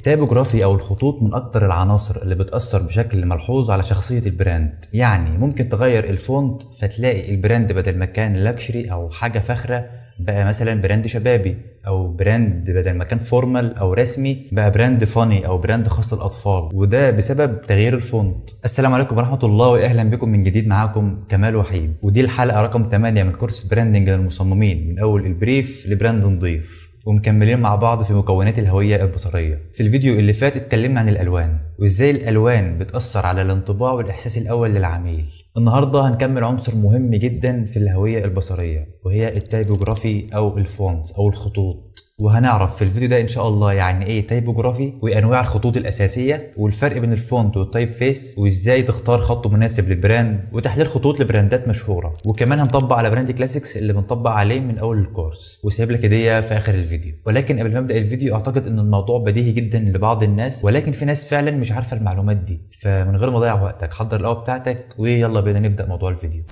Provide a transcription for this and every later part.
التايبوجرافي او الخطوط من اكتر العناصر اللي بتأثر بشكل ملحوظ على شخصية البراند. يعني ممكن تغير الفونت فتلاقي البراند بدل ما كان لاكشري او حاجة فاخرة بقى مثلا براند شبابي، او براند بدل ما كان فورمال او رسمي بقى براند فاني او براند خاص للاطفال، وده بسبب تغيير الفونت. السلام عليكم ورحمة الله واهلا بكم من جديد، معاكم كمال وحيد، ودي الحلقة رقم 8 من كورس براندنج للمصممين من اول البريف لبراند نضيف، ومكملين مع بعض في مكونات الهوية البصرية. في الفيديو اللي فات اتكلمنا عن الالوان وازاي الالوان بتأثر على الانطباع والاحساس الاول للعميل. النهارده هنكمل عنصر مهم جدا في الهوية البصرية وهي التايبوجرافي او الفونت او الخطوط، وهنعرف في الفيديو ده ان شاء الله يعني ايه تايبوجرافي وانواع الخطوط الاساسيه والفرق بين الفونت والتايب فيس وازاي تختار خط مناسب للبراند وتحليل خطوط لبراندات مشهوره، وكمان هنطبق على براند كلاسيكس اللي بنطبق عليه من اول الكورس، وسايب لك هديه في اخر الفيديو. ولكن قبل ما ابدا الفيديو اعتقد ان الموضوع بديهي جدا لبعض الناس، ولكن في ناس فعلا مش عارفه المعلومات دي، فمن غير ما اضيع وقتك حضر القهوه بتاعتك ويلا بينا نبدا موضوع الفيديو.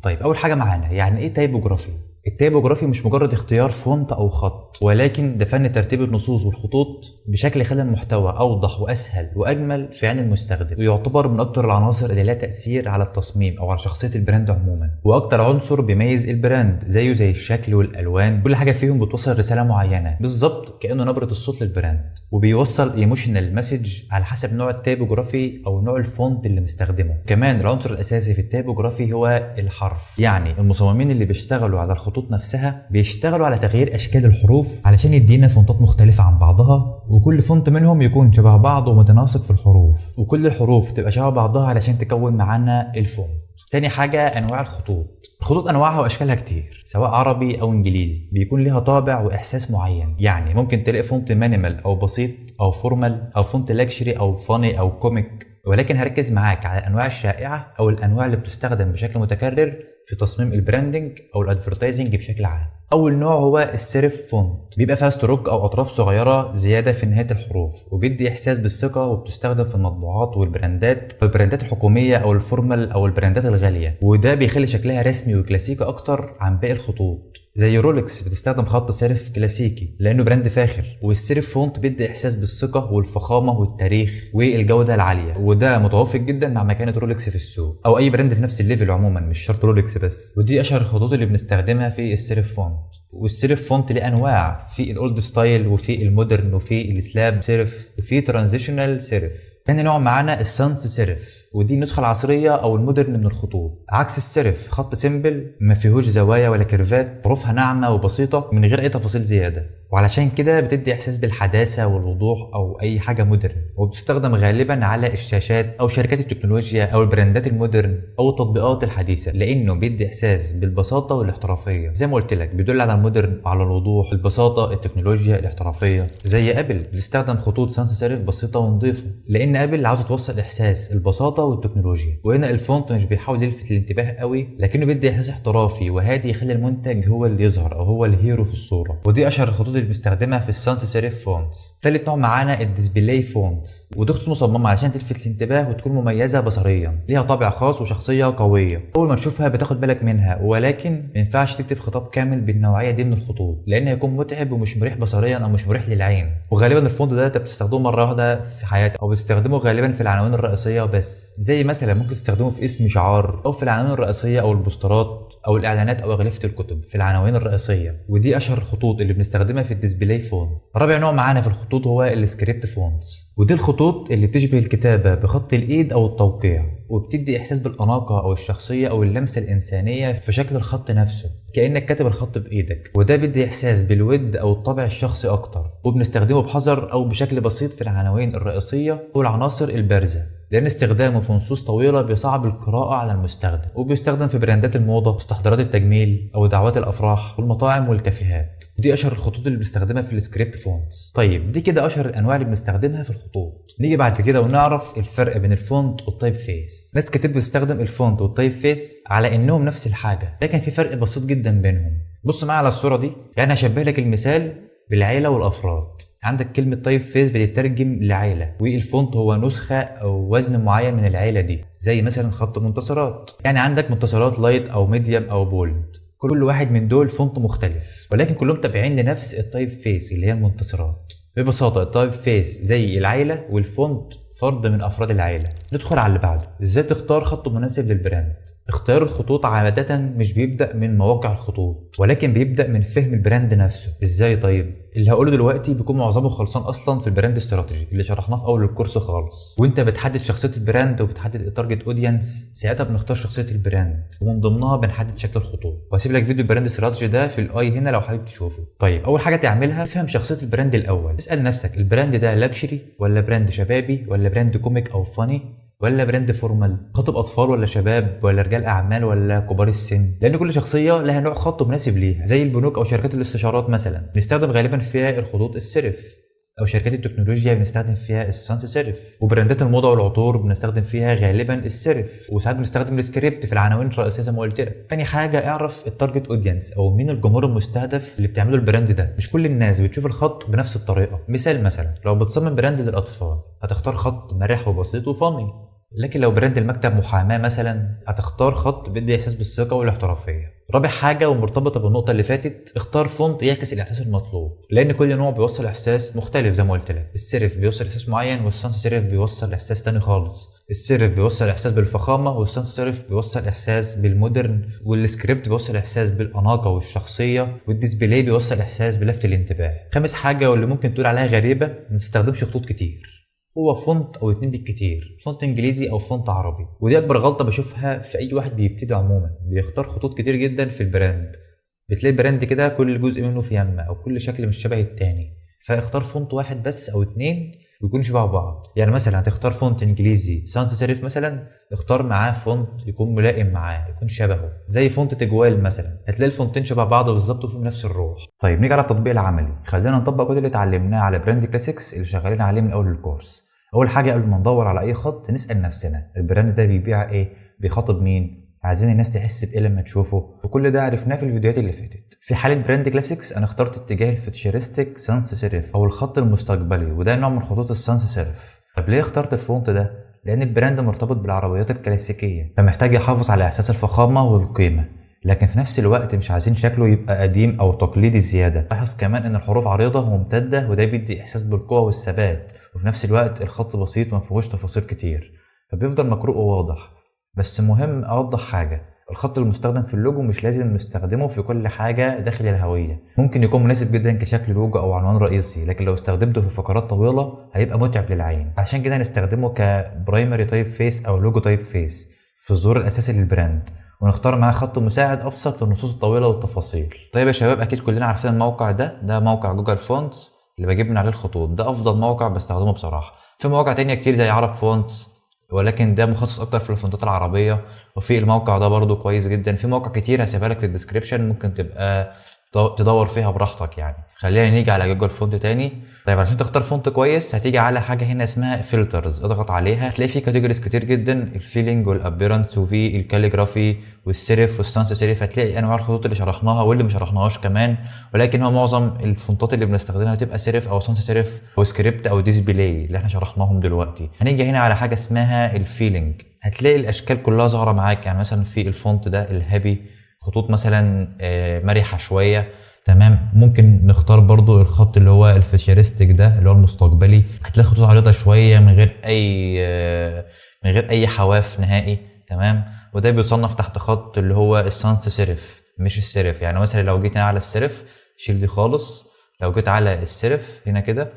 طيب اول حاجه معانا يعني ايه تايبوجرافي؟ التايبوجرافي مش مجرد اختيار فونت او خط، ولكن ده فن ترتيب النصوص والخطوط بشكل يخلي المحتوى اوضح واسهل واجمل في عين المستخدم، ويعتبر من اكتر العناصر اللي لها تاثير على التصميم او على شخصيه البراند عموما، واكتر عنصر بيميز البراند زيه زي الشكل والالوان، كل حاجه فيهم بتوصل رساله معينه بالظبط كانه نبره الصوت للبراند، وبيوصل ايموشنال مسج على حسب نوع التايبوجرافي او نوع الفونت اللي مستخدمه. كمان العنصر الاساسي في التايبوجرافي هو الحرف، يعني المصممين اللي بيشتغلوا على الخطوط نفسها بيشتغلوا على تغيير اشكال الحروف علشان يدينا فونتات مختلفه عن بعضها، وكل فونت منهم يكون شبه بعض ومتناسق في الحروف، وكل الحروف تبقى شبه بعضها علشان تكون معانا الفونت. تاني حاجه انواع الخطوط. الخطوط انواعها واشكالها كتير سواء عربي او انجليزي، بيكون ليها طابع واحساس معين. يعني ممكن تلاقي فونت مانيمال او بسيط او فورمال او فونت لاكشري او فاني او كوميك، ولكن هركز معاك على الانواع الشائعه او الانواع اللي بتستخدم بشكل متكرر في تصميم البراندنج او الادفرتايزنج بشكل عام. اول نوع هو السيرف فونت، بيبقى فيها ستروك او اطراف صغيره زياده في نهايه الحروف، وبيدي احساس بالثقه، وبتستخدم في المطبوعات والبراندات الحكوميه او الفورمال او البراندات الغاليه، وده بيخلي شكلها رسمي وكلاسيكي اكتر عن باقي الخطوط. زي رولكس بتستخدم خط سيرف كلاسيكي لانه براند فاخر، والسيرف فونت بيدي احساس بالثقه والفخامه والتاريخ والجوده العاليه، وده متوافق جدا مع مكانه رولكس في السوق او اي براند في نفس الليفل عموما، مش شرط رولكس بس. ودي اشهر الخطوط اللي بنستخدمها في السيرف فونت. والسيرف فونت ليه انواع، في الاولد ستايل وفي المودرن وفي السلاب سيرف وفي ترانزيشنال سيرف. تاني نوع معانا السانس سيرف، ودي النسخه العصريه او المودرن من الخطوط. عكس السيرف خط سيمبل ما فيهوش زوايا ولا كيرفات، حروفها ناعمه وبسيطه من غير اي تفاصيل زياده، وعلشان كده بتدي احساس بالحداثه والوضوح او اي حاجه مودرن، وبتستخدم غالبا على الشاشات او شركات التكنولوجيا او البراندات المودرن او التطبيقات الحديثه، لانه بيدي احساس بالبساطه والاحترافيه. زي ما قلت لك بيدل على المودرن، على الوضوح، البساطه، التكنولوجيا، الاحترافيه. زي ابل بتستخدم خطوط سانس سيرف بسيطه ونظيفه، لان ابل عاوزه توصل احساس البساطه والتكنولوجيا. وهنا الفونت مش بيحاول يلفت الانتباه قوي، لكنه بيدي احساس احترافي وهادي يخلي المنتج هو اللي يظهر او هو الهيرو في الصوره، ودي اشهر الخطوط اللي بنستخدمها في السانس سيرف فونت. ثالث نوع معانا الديسبلاي فونت، ودي خطوط مصممه علشان تلفت الانتباه وتكون مميزه بصريا، ليها طابع خاص وشخصيه قويه، اول ما تشوفها بتاخد بالك منها، ولكن ما ينفعش تكتب خطاب كامل بالنوعيه دي من الخطوط لان هيكون متعب ومش مريح بصريا او مش مريح للعين. وغالبا الفونت ده انت بتستخدمه مره واحده في حياتك، او بتستخدمه غالبا في العناوين الرئيسيه وبس، زي مثلا ممكن تستخدمه في اسم شعار او في العناوين الرئيسيه او البوسترات او الاعلانات او اغلفه الكتب في العناوين الرئيسيه، ودي اشهر الخطوط اللي بنستخدمها في الديسبلاي فونت. رابع نوع معانا في الخطوط هو السكريبت فونتس، ودي الخطوط اللي بتشبه الكتابه بخط الايد او التوقيع، وبتدي احساس بالاناقه او الشخصيه او اللمسه الانسانيه في شكل الخط نفسه كانك كاتب الخط بايدك، وده بيدي احساس بالود او الطابع الشخصي اكتر، وبنستخدمه بحذر او بشكل بسيط في العناوين الرئيسيه والعناصر البارزه، لان استخدامه في نصوص طويله بيصعب القراءه على المستخدم، وبيستخدم في براندات الموضه، مستحضرات التجميل او دعوات الافراح والمطاعم والكافيهات. دي اشهر الخطوط اللي بنستخدمها في السكريبت فونتس. طيب دي كده اشهر الانواع اللي بنستخدمها في الخطوط. نيجي بعد كده ونعرف الفرق بين الفونت والتايب فيس. ناس كتير بتستخدم الفونت والتايب فيس على انهم نفس الحاجه، لكن في فرق بسيط جدا بينهم. بص معايا على الصوره دي، يعني هشبه لك المثال بالعيله والافراد. عندك كلمة تايب فيس بتترجم لعيلة، والفونت هو نسخة أو وزن معين من العيلة دي، زي مثلا خط منتصرات، يعني عندك منتصرات لايت أو ميديم أو بولد. كل واحد من دول فونت مختلف، ولكن كلهم تابعين لنفس التايب فيس اللي هي المنتصرات. ببساطه التايب فيس زي العيله، والفونت فرد من افراد العيله. ندخل على اللي بعده، ازاي تختار خط مناسب للبراند. اختيار الخطوط عادة مش بيبدأ من مواقع الخطوط، ولكن بيبدأ من فهم البراند نفسه. ازاي طيب؟ اللي هقوله دلوقتي بيكون معظمه خلصان اصلا في البراند استراتيجي اللي شرحناه في اول الكورس خالص. وانت بتحدد شخصية البراند وبتحدد التارجت اودينس، ساعتها بنختار شخصية البراند ومن ضمنها بنحدد شكل الخطوط. وهسيب لك فيديو البراند استراتيجي ده في الاي هنا لو حابب تشوفه. طيب اول حاجة تعملها افهم شخصية البراند الاول. اسأل نفسك البراند ده لاكشري ولا براند شبابي ولا براند كوميك او فاني ولا براند فورمال، خاطب اطفال ولا شباب ولا رجال اعمال ولا كبار السن. لان كل شخصيه لها نوع خط مناسب ليها. زي البنوك او شركات الاستشارات مثلا بنستخدم غالبا فيها الخطوط السيرف، او شركات التكنولوجيا بنستخدم فيها السانس سيرف، وبراندات الموضه والعطور بنستخدم فيها غالبا السيرف، وساعات بنستخدم السكريبت في العناوين الرئيسيه زي ما قلت لك. تاني حاجه اعرف التارجت اودينس او مين الجمهور المستهدف اللي بتعمله البراند ده. مش كل الناس بتشوف الخط بنفس الطريقه. مثلا لو بتصمم براند للاطفال هتختار خط مرح وبسيط وفني، لكن لو براند المكتب محاماه مثلا هتختار خط بيدي احساس بالثقه والاحترافيه. رابع حاجه ومرتبطه بالنقطه اللي فاتت، اختار فونت يعكس الاحساس المطلوب، لان كل نوع بيوصل احساس مختلف. زي ما قلت لك السيرف بيوصل احساس معين والسانس سيرف بيوصل احساس تاني خالص. السيرف بيوصل احساس بالفخامه والسانس سيرف بيوصل احساس بالمودرن، والسكريبت بيوصل احساس بالاناقه والشخصيه، والديسبلاي بيوصل احساس بلفت الانتباه. خامس حاجه واللي ممكن تقول عليها غريبه، ما تستخدمش خطوط كتير، هو فونت او اتنين بالكتير، فونت انجليزي او فونت عربي. ودي اكبر غلطه بشوفها في اي واحد بيبتدي عموما، بيختار خطوط كتير جدا في البراند. بتلاقي براند كده كل جزء منه في يمه او كل شكل مش شبه التاني، فاختار فونت واحد بس او اتنين ويكونوا شبه بعض. يعني مثلا هتختار فونت انجليزي سانس سيريف مثلا، اختار معاه فونت يكون ملائم معاه يكون شبهه، زي فونت تجوال مثلا. هتلاقي الفونتين شبه بعض بالظبط وفيهم نفس الروح. طيب نيجي على التطبيق العملي. خلينا نطبق كل اللي اتعلمناه على براند كلاسيكس اللي شغالين عليه من اول الكورس. اول حاجه قبل ما ندور على اي خط نسال نفسنا البراند ده بيبيع ايه، بيخاطب مين، عايزين الناس تحس بايه لما تشوفه. وكل ده عرفناه في الفيديوهات اللي فاتت. في حاله براند كلاسيكس انا اخترت اتجاه الفيتشرستيك سانس سيريف او الخط المستقبلي، وده نوع من خطوط السانس سيريف. طب ليه اخترت الفونت ده؟ لان البراند مرتبط بالعربيات الكلاسيكيه، فمحتاج يحافظ على احساس الفخامه والقيمه، لكن في نفس الوقت مش عايزين شكله يبقى قديم او تقليدي زياده. لاحظ كمان ان الحروف عريضه وممتده، وده بيدي احساس بالقوه والثبات، وفي نفس الوقت الخط بسيط وما فيهوش تفاصيل كتير، فبيفضل مقروء وواضح. بس مهم اوضح حاجه، الخط المستخدم في اللوجو مش لازم نستخدمه في كل حاجه داخل الهويه. ممكن يكون مناسب جدا كشكل لوجو او عنوان رئيسي، لكن لو استخدمته في فقرات طويله هيبقى متعب للعين. عشان كده هنستخدمه كبرايمري تايب فيس او لوجو تايب فيس في الظهور الاساسي للبراند، ونختار معاه خط مساعد ابسط للنصوص الطويله والتفاصيل. طيب يا شباب، اكيد كلنا عارفين الموقع ده موقع جوجل فونتس اللي بجيب من عليه الخطوط. ده افضل موقع بستخدمه بصراحه. في مواقع تانية كتير زي عرب فونتس، ولكن ده مخصص اكتر في الفونتات العربيه، وفي الموقع ده برضو كويس جدا. في مواقع كتير هسيبها لك في الديسكريبشن، ممكن تبقى تدور فيها براحتك يعني. خلينا نيجي على جوجل فونت تاني. طيب عشان تختار فونت كويس هتيجي على حاجه هنا اسمها فلترز، اضغط عليها هتلاقي فيه كاتيجوريز كتير جدا، الفيلينج والابيرنس وفي الكاليجرافي والسيرف والسانس سيرف. هتلاقي انواع الخطوط اللي شرحناها واللي ما شرحناهاش كمان، ولكن هو معظم الفونتات اللي بنستخدمها هتبقى سيرف او سانس سيرف او سكريبت او ديسبلاي اللي احنا شرحناهم دلوقتي. هنيجي هنا على حاجه اسمها الفيلينج، هتلاقي الاشكال كلها ظاهره معاك. يعني مثلا في الفونت ده الهابي، خطوط مثلا مرحه شويه، تمام. ممكن نختار برضو الخط اللي هو الفيتشرستيك ده اللي هو المستقبلي، هتلاقي خطوط عريضه شويه من غير اي حواف نهائي، تمام. وده بيتصنف تحت خط اللي هو السانس سيرف مش السيرف. يعني مثلا لو جيت هنا على السيرف شيل دي خالص، لو جيت على السيرف هنا كده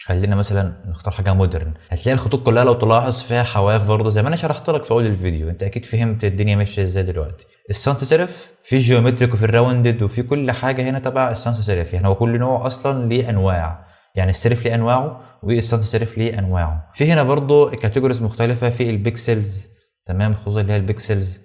خلينا مثلا نختار حاجه مودرن، هتلاقي الخطوط كلها لو تلاحظ فيها حواف برضه زي ما انا شرحت لك في اول الفيديو. انت اكيد فهمت الدنيا ماشيه ازاي دلوقتي. السانس سيرف في الجيومتريك وفي الراوندد وفي كل حاجه هنا تبع السانس سيرف. يعني هو كل نوع اصلا ليه انواع، يعني السيرف ليه انواعه والسانس سيرف ليه انواعه. في هنا برضه كاتيجوريز مختلفه، في البيكسلز، تمام، الخطوط اللي هي البيكسلز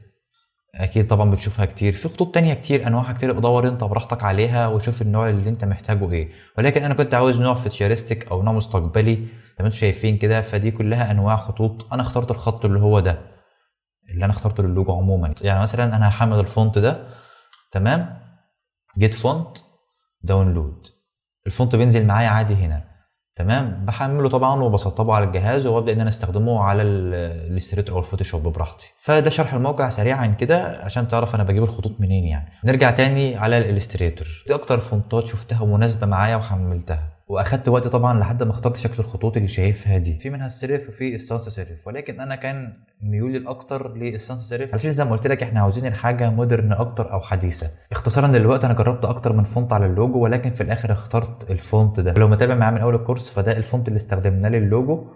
اكيد طبعا بتشوفها كتير. في خطوط تانية كتير انواعها كتير، ادور انت براحتك عليها وشوف النوع اللي انت محتاجه ايه. ولكن انا كنت عاوز نوع فيتشرستيك او نوع مستقبلي زي ما انتم شايفين كده. فدي كلها انواع خطوط. انا اخترت الخط اللي هو ده اللي انا اخترته للوجو عموما. يعني مثلا انا هحمل الفونت ده، تمام، جيت فونت داونلود، الفونت بينزل معايا عادي هنا. تمام. بحمله طبعا وبسطبه على الجهاز وابدا ان انا استخدمه على الاستريتور او الفوتوشوب براحتي. فده شرح الموقع سريعا كده عشان تعرف انا بجيب الخطوط منين يعني. نرجع تاني على الالستريتور. دي اكتر فونتات شفتها مناسبه معايا وحملتها، واخدت وقت طبعا لحد ما اخترت شكل الخطوط اللي شايفها دي. في منها السيريف وفي السانس سيريف، ولكن انا كان ميولي الاكتر للسانس سيريف علشان زي ما قلت لك احنا عاوزين الحاجه مودرن اكتر او حديثه. اختصارا دلوقتي انا جربت اكتر من فونت على اللوجو، ولكن في الاخر اخترت الفونت ده. لو متابع معايا من اول الكورس فده الفونت اللي استخدمناه للوجو،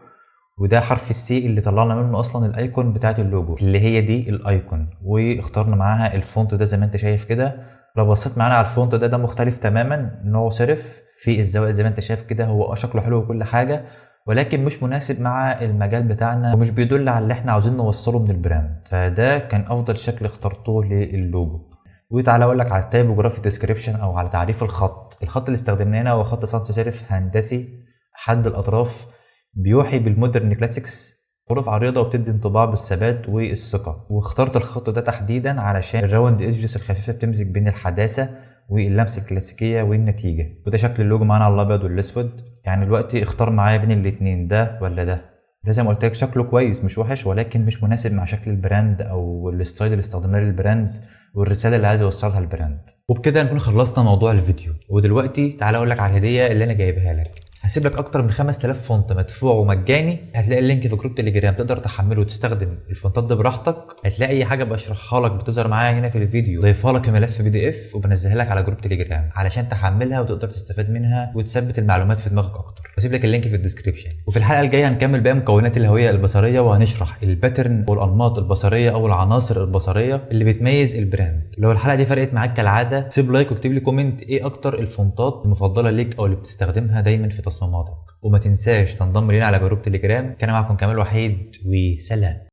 وده حرف السي اللي طلعنا منه اصلا الايكون بتاعت اللوجو اللي هي دي الايكون، واخترنا معاها الفونت ده زي ما انت شايف كده. لو بصيت معانا على الفونت ده مختلف تماما، نوعه سيرف في الزوايا زي ما انت شايف كده. هو شكله حلو وكل حاجه، ولكن مش مناسب مع المجال بتاعنا ومش بيدل على اللي احنا عاوزين نوصله من البراند. فده كان افضل شكل اخترته للوجو. وتعالى اقول لك على التايبوجرافي ديسكريبشن او على تعريف الخط اللي استخدمناه هنا هو خط سانس سيريف هندسي حد الاطراف، بيوحي بالمودرن كلاسيكس، حروف عريضه وبتدي انطباع بالثبات والثقه. واخترت الخط ده تحديدا علشان الراوند ايدجز الخفيفه بتمزج بين الحداثه واللمسه الكلاسيكيه والنتيجه. وده شكل اللوجو معانا على الابيض والاسود. يعني دلوقتي اختار معايا بين الاثنين، ده ولا ده. ده زي ما قلت لك شكله كويس مش وحش، ولكن مش مناسب مع شكل البراند او الستايل اللي استخدمناه للبراند والرساله اللي عايز اوصلها البراند. وبكده نكون خلصنا موضوع الفيديو. ودلوقتي تعالى اقول لك على الهديه اللي انا جايبها لك. هسيب لك اكتر من 5000 فونت مدفوع ومجاني. هتلاقي اللينك في جروب تليجرام تقدر تحمله وتستخدم الفونتات دي براحتك. هتلاقي اي حاجه بشرحها لك بتظهر معايا هنا في الفيديو ضيفها لك في ملف PDF وبنزلها لك على جروب تليجرام علشان تحملها وتقدر تستفاد منها وتثبت المعلومات في دماغك اكتر. هسيب لك اللينك في الديسكريبشن. وفي الحلقه الجايه هنكمل باقي مكونات الهويه البصريه، وهنشرح الباترن والانماط البصريه او العناصر البصريه اللي بتميز البراند. لو الحلقه دي فرقت معاك كالعاده سيب لايك واكتب لي كومنت ايه اكتر الفونتات المفضله ليك او اللي بتستخدمها دايما في تصميماتك. وما تنساش تنضم لينا على جروب تليجرام. كان معكم كمال وحيد، وسلام.